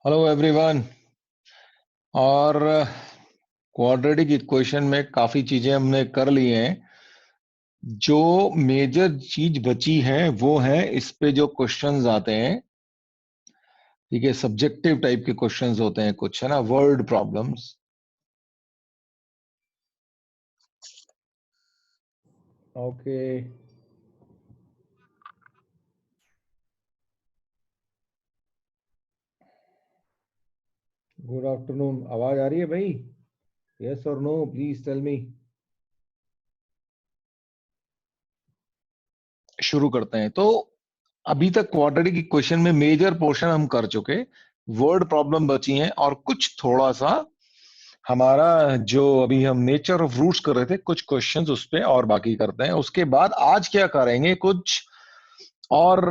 Hello everyone. और quadratic equation में काफी चीजें हमने कर ली हैं। जो मेजर चीज बची है वो है इस पे जो क्वेश्चंस आते हैं। ठीक है, सब्जेक्टिव टाइप के क्वेश्चंस होते हैं कुछ, है ना, word problems. Okay, good afternoon. आवाज आ रही है भाई? यस और नो, प्लीज टेल मी। शुरू करते हैं। तो अभी तक क्वाड्रेटिक इक्वेशन में मेजर पोर्शन हम कर चुके, वर्ड प्रॉब्लम बची हैं और कुछ थोड़ा सा हमारा जो अभी हम नेचर ऑफ रूट्स कर रहे थे, कुछ क्वेश्चंस उस पे और बाकी करते हैं। उसके बाद आज क्या करेंगे, कुछ और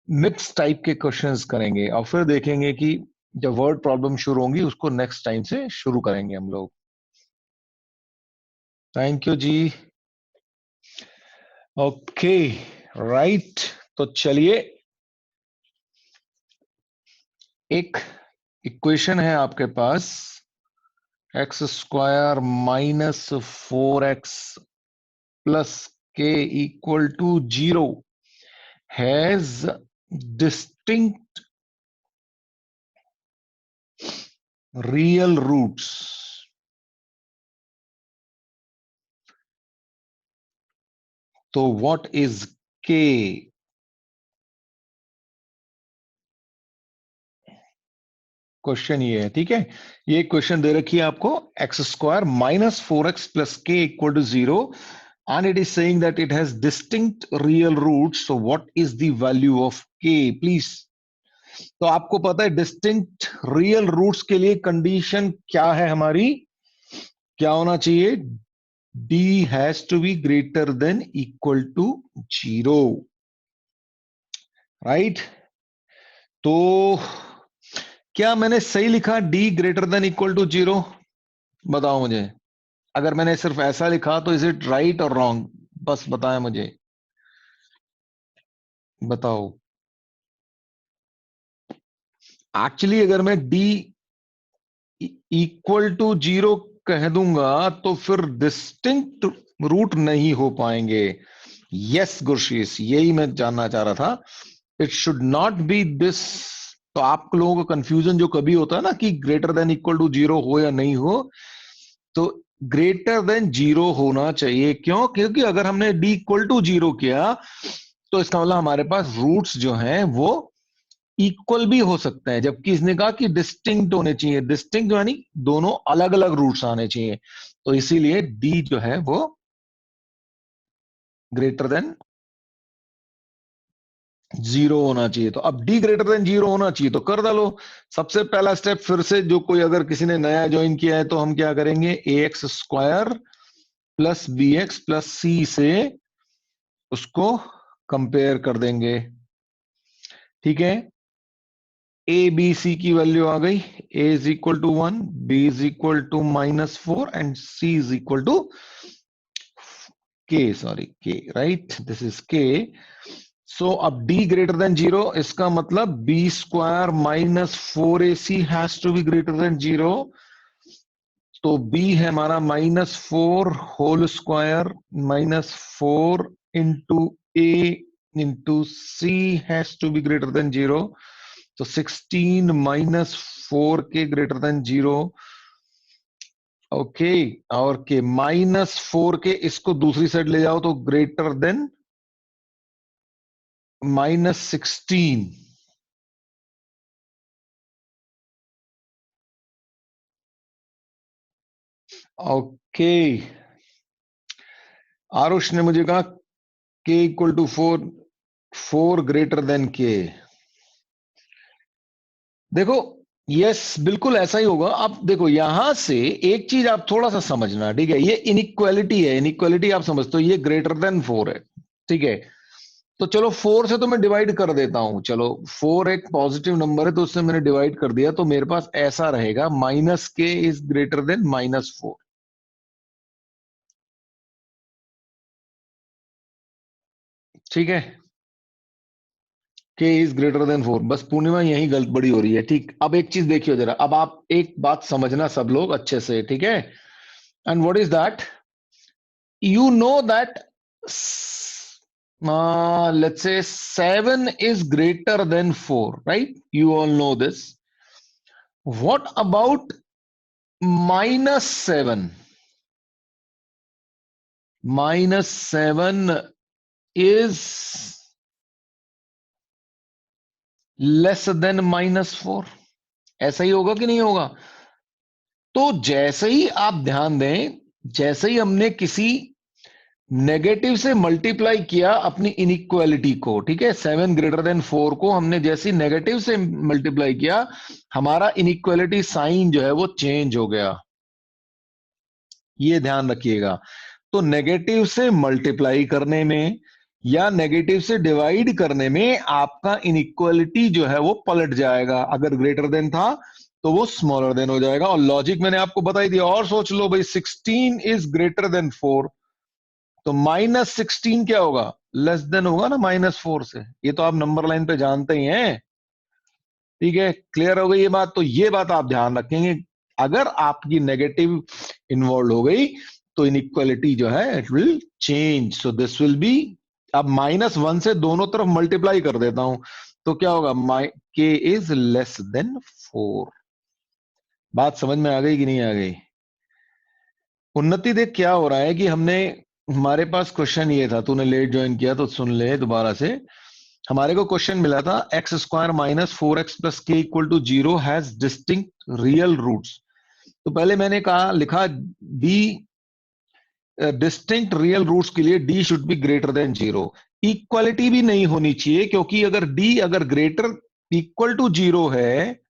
मिक्स टाइप के क्वेश्चंस करेंगे और फिर देखेंगे कि जब वर्ड प्रॉब्लम शुरू होंगी उसको नेक्स्ट टाइम से शुरू करेंगे हम लोग। थैंक यू जी। Okay, right. तो चलिए, एक इक्वेशन है आपके पास, x square minus 4x plus k equal to 0 has distinct real roots. तो व्हाट इज के? क्वेश्चन ये है, ठीक है। ये क्वेश्चन दे रखी है आपको, x square minus 4x plus k equal to 0 and it is saying that it has distinct real roots, so what is the value of k please? तो आपको पता है डिस्टिंक्ट रियल रूट्स के लिए कंडीशन क्या है हमारी, क्या होना चाहिए? d has to be greater than equal to 0, right? तो क्या मैंने सही लिखा d greater than equal to 0? बताओ मुझे। अगर मैंने सिर्फ ऐसा लिखा तो इज इट राइट और रॉन्ग? बस बताएं मुझे, बताओ। एक्चुअली अगर मैं d इक्वल टू 0 कह दूंगा तो फिर डिस्टिंक्ट रूट नहीं हो पाएंगे। यस गुरशीस, यही मैं जानना चाह रहा था। It should not be this. तो आप लोगों का कंफ्यूजन जो कभी होता है ना कि ग्रेटर देन इक्वल टू 0 हो या नहीं हो, तो ग्रेटर देन 0 होना चाहिए। क्यों? क्योंकि अगर हमने d इक्वल टू 0 किया तो इसका मतलब हमारे पास रूट्स जो हैं वो इक्वल भी हो सकते हैं, जबकि इसने कहा कि डिस्टिंक्ट होने चाहिए। डिस्टिंक्ट यानी दोनों अलग अलग रूट्स आने चाहिए। तो इसीलिए डी जो है वो ग्रेटर देन 0 होना चाहिए। तो अब डी ग्रेटर देन 0 होना चाहिए तो कर डालो। सबसे पहला स्टेप, फिर से जो कोई अगर किसी ने नया ज्वाइन किया है तो हम क्या करेंगे, a x square plus b x plus c से उसको कंपेयर कर देंगे। ठीक है, ए बी सी की वैल्यू आ गई। A is equal to 1, b is equal to -4 and c is equal to k, sorry k, right, this is k. So अब डी ग्रेटर देन 0, इसका मतलब b square minus 4ac has to be greater than 0। तो b है हमारा -4 whole square -4 into a into c has to be greater than 0। तो 16 -4 के greater than 0। Okay, और के -4 के इसको दूसरी साइड ले जाओ तो ग्रेटर देन -16। ओके, आरुष ने मुझे कहा के इक्वल टू 4, 4 ग्रेटर देन के। देखो, यस बिल्कुल ऐसा ही होगा। अब देखो यहां से एक चीज आप थोड़ा सा समझना, ठीक है, ये इनइक्वालिटी है, इनइक्वालिटी आप समझते हो, ये ग्रेटर देन 4 है, ठीक है। तो चलो 4 से तो मैं डिवाइड कर देता हूं, चलो 4 एक पॉजिटिव नंबर है तो उससे मैंने डिवाइड कर दिया, तो मेरे पास ऐसा रहेगा माइनस के इज ग्रेटर देन -4। ठीक है, के इज ग्रेटर देन 4। बस पूर्णिमा यही गड़बड़ी हो रही है। ठीक, अब एक चीज देखियो जरा, अब आप एक बात समझना सब लोग अच्छे से, ठीक है। And what is that, you know that let's say 7 is greater than 4, right? You all know this. What about -7? -7 is less than -4। ऐसा ही होगा कि नहीं होगा? तो जैसे ही आप ध्यान दें, जैसे ही हमने किसी नेगेटिव से मल्टीप्लाई किया अपनी इनइक्वालिटी को, ठीक है, 7 ग्रेटर देन 4 को हमने जैसे नेगेटिव से मल्टीप्लाई किया, हमारा इनइक्वालिटी साइन जो है वो चेंज हो गया। ये ध्यान रखिएगा। तो नेगेटिव से मल्टीप्लाई करने में या नेगेटिव से डिवाइड करने में आपका इनइक्वालिटी जो है वो पलट जाएगा। अगर ग्रेटर देन था तो वो स्मॉलर देन हो जाएगा। और लॉजिक मैंने आपको बता ही दिया। और सोच लो भाई, 16 इज ग्रेटर देन 4, तो -16 क्या होगा? लेस देन होगा ना -4 से। ये तो आप नंबर लाइन पे जानते ही हैं। ठीक है, क्लियर हो गई ये बात? तो ये बात आप ध्यान रखेंगे, अगर आपकी नेगेटिव इन्वॉल्व हो गई तो इनइक्वालिटी जो है it will change. So this will be, अब -1 से दोनों तरफ मल्टीप्लाई कर देता हूं तो क्या होगा? के इज लेस देन 4। बात समझ में आ गई कि नहीं आ गई? उन्नति देख क्या हो रहा है कि हमने, हमारे पास क्वेश्चन ये था, तूने लेट ज्वाइन किया तो सुन ले दोबारा से। हमारे को क्वेश्चन मिला था x² - 4x + k = 0 has distinct real roots. तो पहले मैंने कहा, लिखा डी डिस्टिंक्ट रियल रूट्स के लिए d should be greater than 0। Equality भी नहीं होनी चाहिए, क्योंकि अगर d अगर ग्रेटर इक्वल टू 0 है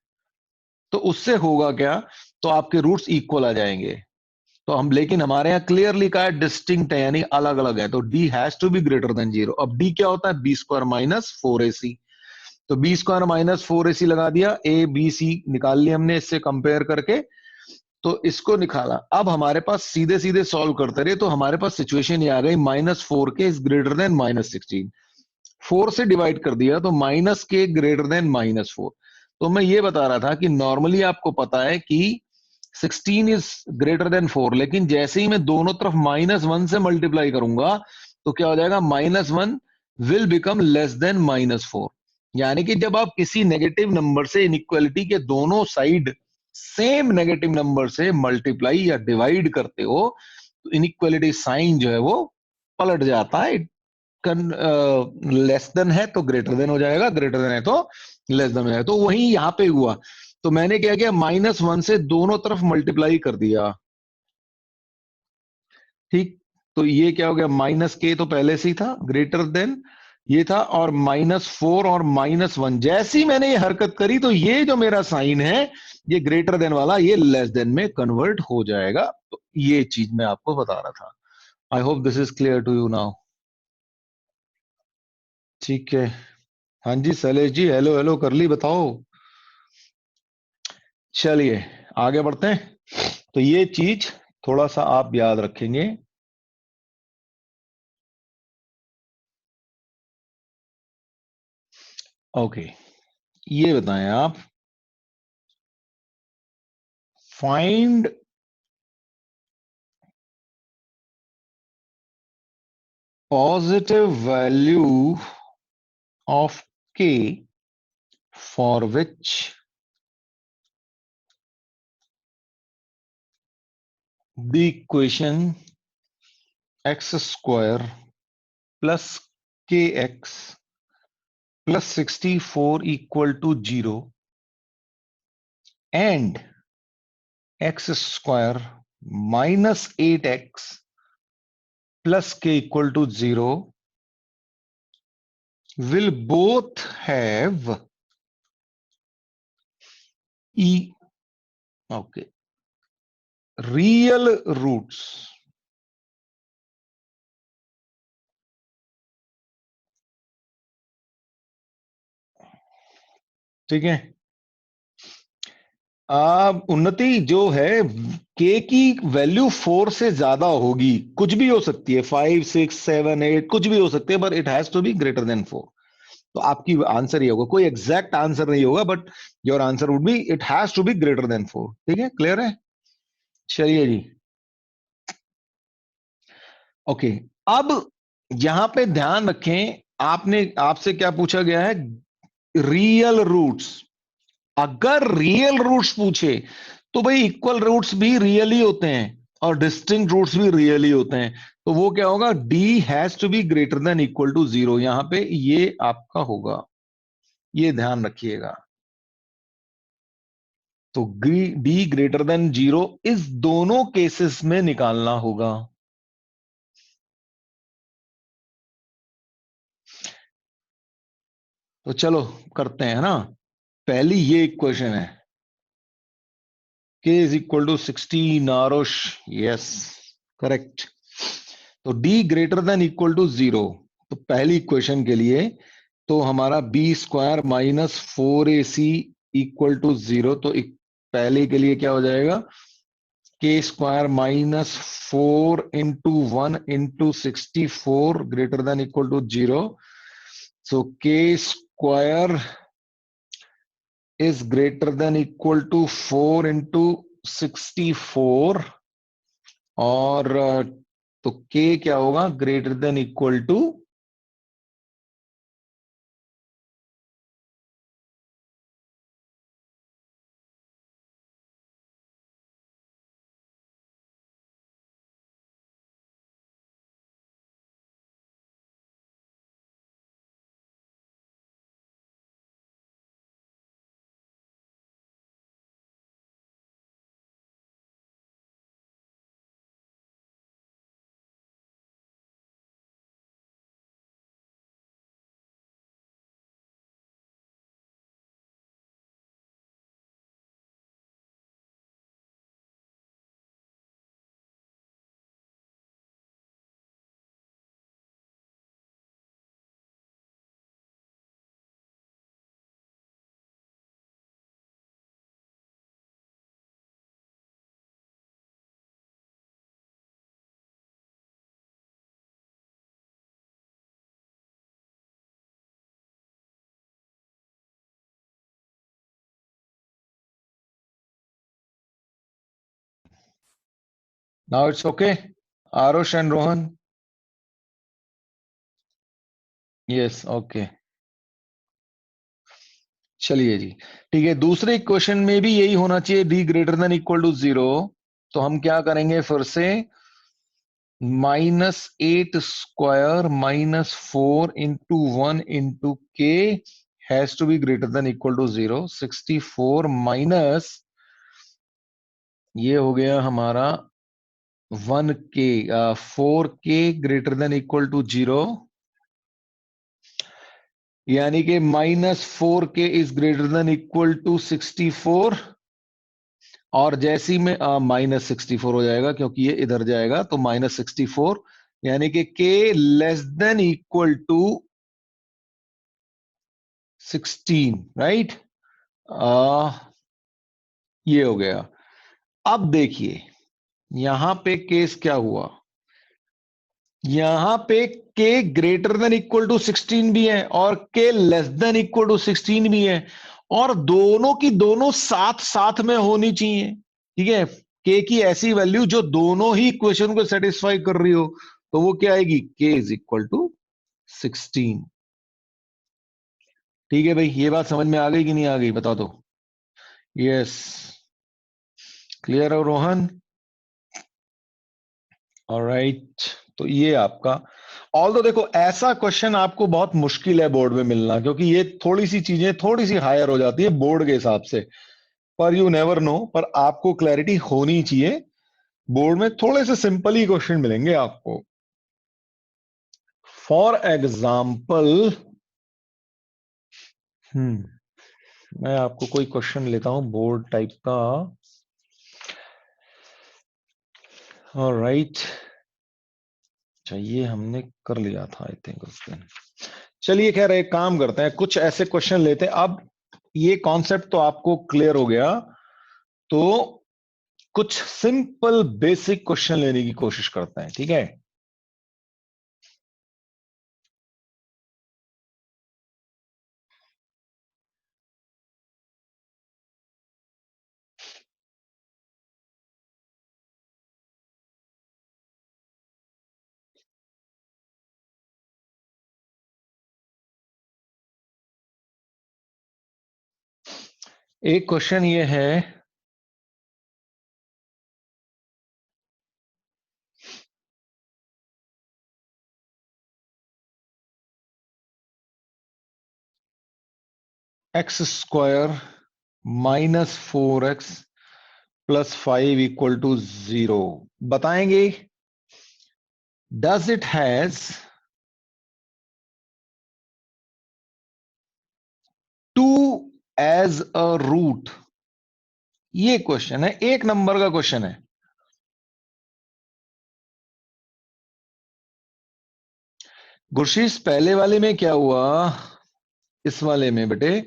तो उससे होगा क्या? तो आपके रूट्स इक्वल आ जाएंगे। तो हम, लेकिन हमारे यहाँ क्लियरली कहा है डिस्टिंक्ट है, यानी अलग अलग है, तो d has to be greater than 0। अब d क्या होता है? b² - 4ac। तो b² - 4ac लगा दिया, a b c निकाल लिया हमने इससे कंपेयर करके, तो इसको निकाला। अब हमारे पास सीधे सीधे सॉल्व करते रहे तो हमारे पास सिचुएशन ये आ गई, -4k इज ग्रेटर देन -16। 4 से डिवाइड कर दिया तो -k ग्रेटर देन -4। तो मैं ये बता रहा था कि नॉर्मली आपको पता है कि 16 इज ग्रेटर देन 4, लेकिन जैसे ही मैं दोनों तरफ -1 से मल्टीप्लाई करूंगा तो क्या हो जाएगा? -1 विल बिकम लेस देन -4। यानी कि जब आप किसी नेगेटिव नंबर से इनइक्वालिटी के दोनों साइड सेम नेगेटिव नंबर से मल्टीप्लाई या डिवाइड करते हो तो इनइक्वालिटी साइन जो है वो पलट जाता है। लेस देन है तो ग्रेटर देन हो जाएगा, ग्रेटर देन है तो लेस देन हो जाएगा। तो वही यहां पे हुआ। तो मैंने क्या किया? -1 से दोनों तरफ मल्टीप्लाई कर दिया। ठीक, तो ये क्या हो गया? -k तो पहले से ही था, ग्रेटर देन ये था, और -4 और -1 जैसी मैंने ये हरकत करी तो ये जो मेरा साइन है ये ग्रेटर देन वाला ये लेस देन में कन्वर्ट हो जाएगा। तो ये चीज मैं आपको बता रहा था। I hope this is clear to you now. ठीक है। हाँ जी शैलेश जी, हेलो हेलो कर ली, बताओ। चलिए आगे बढ़ते हैं। तो ये चीज थोड़ा सा आप याद रखेंगे। ओके, ये बताएं आप, find positive value of k for which the equation x² plus kx plus 64 equal to 0 and x² minus 8x plus k equal to 0 will both have okay, real roots। ठीक है। उन्नति जो है, के की वैल्यू 4 से ज्यादा होगी, कुछ भी हो सकती है, 5 6 7 8 कुछ भी हो सकती है, पर it has to be greater than 4। तो आपकी आंसर ये होगा, कोई एग्जैक्ट आंसर नहीं होगा, but your answer would be it has to be greater than 4। ठीक है, क्लियर है? चलिए जी, ओके। अब यहां पे ध्यान रखें, आपने आपसे क्या पूछा गया है, रियल रूट्स। अगर रियल रूट्स पूछे तो भाई इक्वल रूट्स भी रियल ही होते हैं और डिस्टिंक्ट रूट्स भी रियल ही होते हैं। तो वो क्या होगा, d has to be greater than equal to 0, यहां पे ये आपका होगा, ये ध्यान रखिएगा। तो d ग्रेटर देन 0 इस दोनों केसेस में निकालना होगा। तो चलो करते हैं ना। पहली ये इक्वेशन है, k is equal to 16, Aarush, yes, correct. तो d greater than equal to 0, तो पहली इक्वेशन के लिए तो हमारा B square minus 4ac equal to 0, तो पहले के लिए क्या हो जाएगा, K square minus 4 into 1 into 64 greater than equal to 0। So K square is greater than equal to 4 into 64, और तो k क्या होगा, greater than equal to, now it's okay, Aarush and Rohan, yes okay. चलिए जी, ठीक है, दूसरे क्वेश्चन में भी यही होना चाहिए, D greater than equal to 0। तो हम क्या करेंगे फिर से, -8 square minus 4 into 1 into k has to be greater than equal to 0। 64 minus ये हो गया हमारा 1k, 4k greater than equal to 0, यानी कि -4k is greater than equal to 64। और जैसे ही में -64 हो जाएगा क्योंकि ये इधर जाएगा, तो -64, यानी कि k less than equal to 16, right. ये हो गया। अब देखिए यहां पे केस क्या हुआ, यहां पे k greater than equal to 16 भी है और k less than equal to 16 भी है, और दोनों की दोनों साथ साथ में होनी चाहिए। ठीक है, k की ऐसी वैल्यू जो दोनों ही इक्वेशन को सेटिस्फाई कर रही हो, तो वो क्या आएगी, k इज इक्वल टू 16। ठीक है भाई, ये बात समझ में आ गई कि नहीं आ गई, बता दो। यस, क्लियर है रोहन? ऑलराइट, तो ये आपका, ऑल तो देखो ऐसा क्वेश्चन आपको बहुत मुश्किल है बोर्ड में मिलना, क्योंकि ये थोड़ी सी चीजें थोड़ी सी हायर हो जाती है बोर्ड के हिसाब से, पर यू नेवर नो, पर आपको क्लैरिटी होनी चाहिए। बोर्ड में थोड़े से सिंपल ही क्वेश्चन मिलेंगे आपको। फॉर एग्जाम्पल, मैं आपको कोई क्वेश्चन लेता हूं बोर्ड टाइप का। ऑलराइट, ये हमने कर लिया था आई थिंक उस दिन। चलिए खैर एक काम करते हैं, कुछ ऐसे क्वेश्चन लेते हैं। अब ये कॉन्सेप्ट तो आपको क्लियर हो गया, तो कुछ सिंपल बेसिक क्वेश्चन लेने की कोशिश करते हैं, ठीक है। एक क्वेश्चन ये है, X square minus 4x plus 5 equal to 0। बताएंगे does it has 2 as a root. ये क्वेश्चन है, एक नंबर का क्वेश्चन है। गुरशीस पहले वाले में क्या हुआ, इस वाले में बेटे,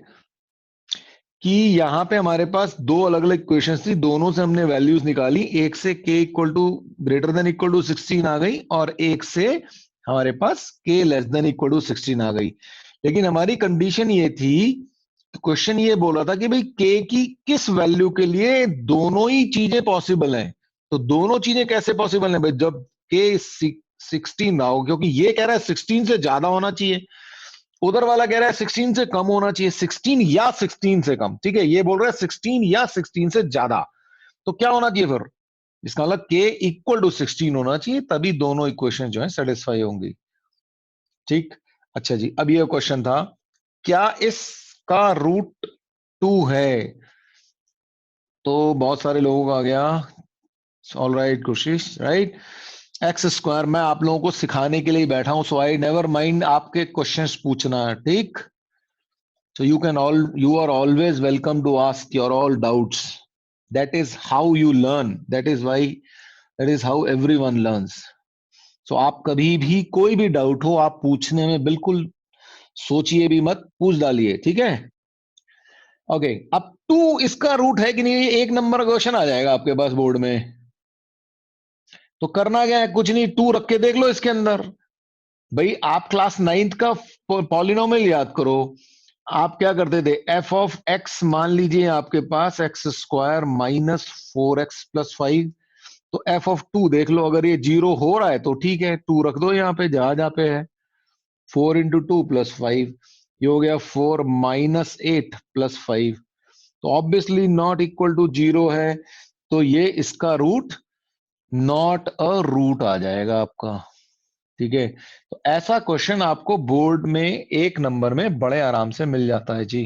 कि यहां पे हमारे पास दो अलग अलग इक्वेशंस थी, दोनों से हमने वैल्यूज निकाली। एक से k equal to greater than equal to 16 आ गई, और एक से हमारे पास k less than equal to 16 आ गई। लेकिन हमारी कंडीशन ये थी, क्वेश्चन ये बोल रहा था कि भाई k की किस वैल्यू के लिए दोनों ही चीजें पॉसिबल हैं। तो दोनों चीजें कैसे पॉसिबल हैं भाई, जब k 16 ना हो, क्योंकि ये कह रहा है 16 से ज्यादा होना चाहिए, उधर वाला कह रहा है 16 से कम होना चाहिए, 16 या 16 से कम। ठीक है, ये बोल रहा है 16 या 16 से ज्यादा। तो क्या होना चाहिए फिर, इसका मतलब k इक्वल टू 16 होना चाहिए, तभी दोनों इक्वेशन जो है सेटिस्फाई होंगी। ठीक। अच्छा जी, अब ये क्वेश्चन था, क्या इसका रूट 2 है। तो बहुत सारे लोगों का आ गया, ऑल राइट कोशिश राइट। एक्स स्क्वायर, मैं आप लोगों को सिखाने के लिए बैठा हूं, सो आई नेवर माइंड आपके क्वेश्चंस पूछना। ठीक। So you are always welcome to ask your all doubts. That is how you learn. That is how everyone learns. So आप कभी भी कोई भी डाउट हो, आप पूछने में बिल्कुल सोचिए भी मत, पूछ डालिए। ठीक है। ओके, अब 2 इसका रूट है कि नहीं, एक नंबर का क्वेश्चन आ जाएगा आपके पास बोर्ड में। तो करना क्या है, कुछ नहीं, 2 रख के देख लो इसके अंदर। भाई आप क्लास 9th का पॉलिनोमियल याद करो। आप क्या करते थे, एफ ऑफ एक्स मान लीजिए आपके पास x square minus 4x plus 5। तो एफ ऑफ 2 देख लो, अगर ये 0 हो रहा है तो ठीक है, 2 रख दो यहाँ पे, जहां जहां पे है। 4 इंटू 2 प्लस 5, ये हो गया 4 माइनस 8 प्लस 5। तो ऑब्वियसली नॉट इक्वल टू 0 है, तो ये इसका रूट नॉट अ रूट आ जाएगा आपका। ठीक है, तो ऐसा क्वेश्चन आपको बोर्ड में एक नंबर में बड़े आराम से मिल जाता है जी।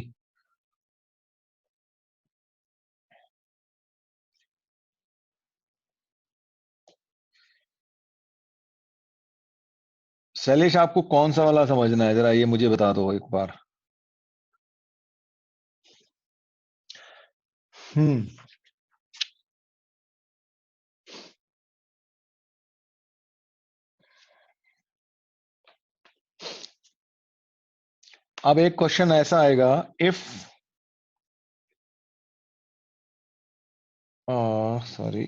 शैलेश, आपको कौन सा वाला समझना है, जरा ये मुझे बता दो एक बार। हम्म। अब एक क्वेश्चन ऐसा आएगा, if sorry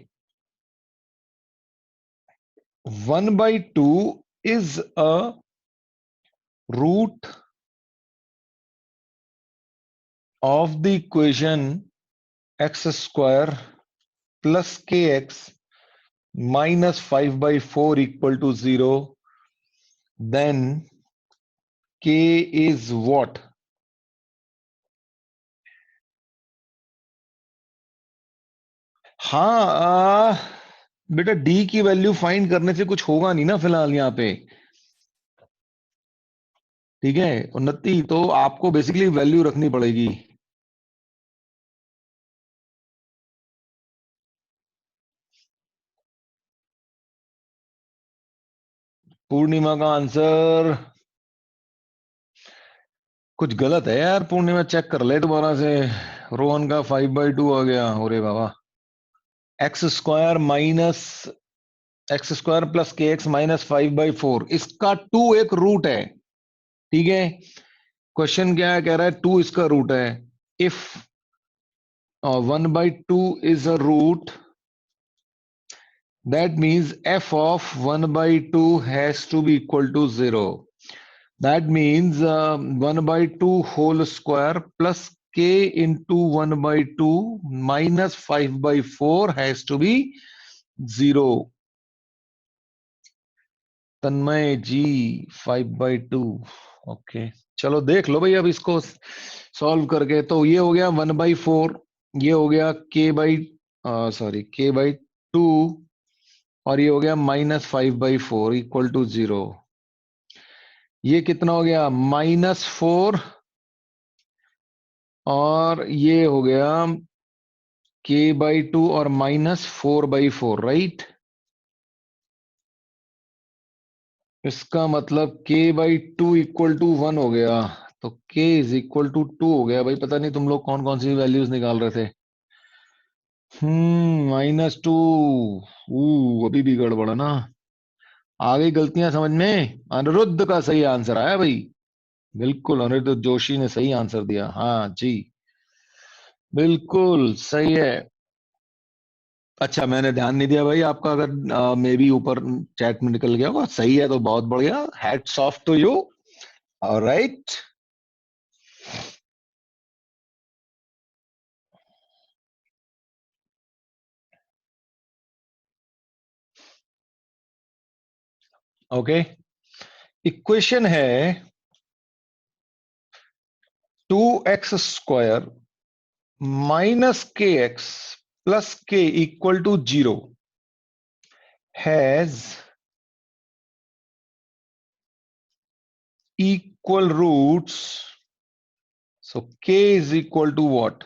1/2 is a root of the equation x square plus k x minus 5/4 equal to 0, then k is what. हाँ, बेटा डी की वैल्यू फाइंड करने से कुछ होगा नहीं ना फिलहाल यहाँ पे। ठीक है उन्नति, तो आपको बेसिकली वैल्यू रखनी पड़ेगी। पूर्णिमा का आंसर कुछ गलत है यार, पूर्णिमा चेक कर ले दोबारा से। रोहन का 5/2 आ गया, अरे बाबा। X square minus x square plus k x minus 5/4, इसका 2 एक रूट है। ठीक है, क्वेश्चन क्या है, कह रहा है 2 इसका रूट है। If 1/2 is a root, that means f of 1/2 has to be equal to 0. That means 1/2 whole square plus k into 1/2 minus 5/4 has to be 0. Tanmay ji 5/2, okay. चलो देख लो भाई अब इसको, सॉल्व करके तो ये हो गया 1/4, ये हो गया k/2, और ये हो गया -5/4 इक्वल टू 0। ये कितना हो गया -4, और ये हो गया k/2 और -4/4, राइट। इसका मतलब k/2 इक्वल टू 1 हो गया, तो k इज इक्वल टू 2 हो गया। भाई पता नहीं तुम लोग कौन कौन सी वैल्यूज निकाल रहे थे। -2। अभी भी गड़बड़ है ना। आ गई गलतियां समझ में। अनिरुद्ध का सही आंसर आया भाई। बिल्कुल, अनिरुद्ध जोशी ने सही आंसर दिया, हाँ जी, बिल्कुल सही है। अच्छा, मैंने ध्यान नहीं दिया भाई आपका, अगर मे बी ऊपर चैट में निकल गया होगा। सही है तो बहुत बढ़िया, hats off to you. Alright. Okay, equation है 2x² -kx plus k equal to 0 has equal roots, so k is equal to what?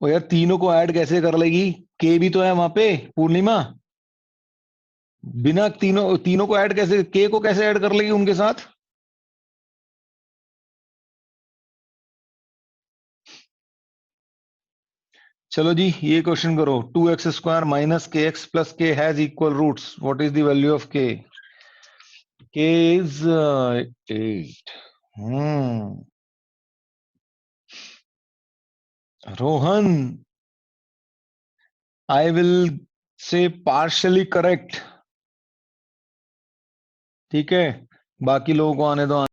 ओ यार, तीनों को ऐड कैसे कर लेगी? के भी तो है वहां पे, पूर्णिमा। बिना तीनों तीनों को ऐड कैसे, के को कैसे ऐड कर लेगी उनके साथ? चलो जी, ये क्वेश्चन करो। 2x² -kx plus k has equal roots, what is the value of k is 8। Rohan, I will say partially correct. ठीक है, बाकी लोगों को आने दो।